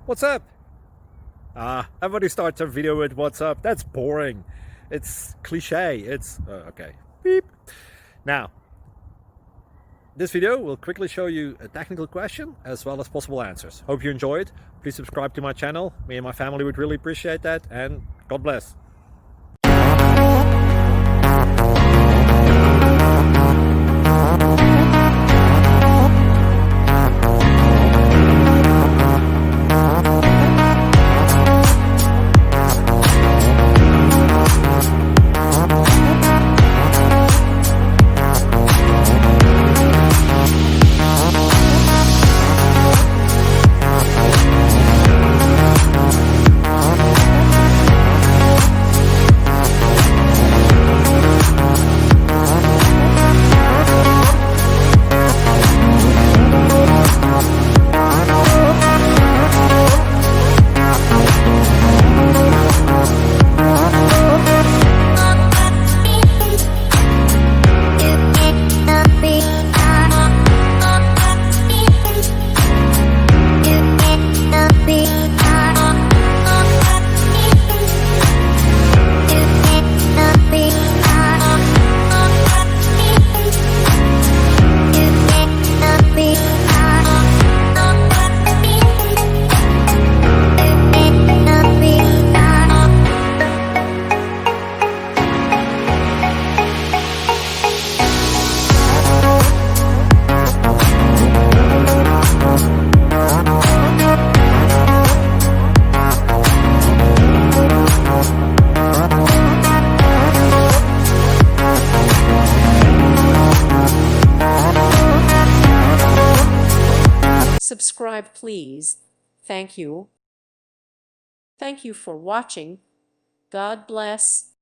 What's up? Everybody starts a video with what's up. That's boring. It's cliche. It's okay. Beep. Now, this video will quickly show you a technical question as well as possible answers. Hope you enjoy it. Please subscribe to my channel. Me and my family would really appreciate that, and God bless. Subscribe, please. Thank you. Thank you for watching. God bless.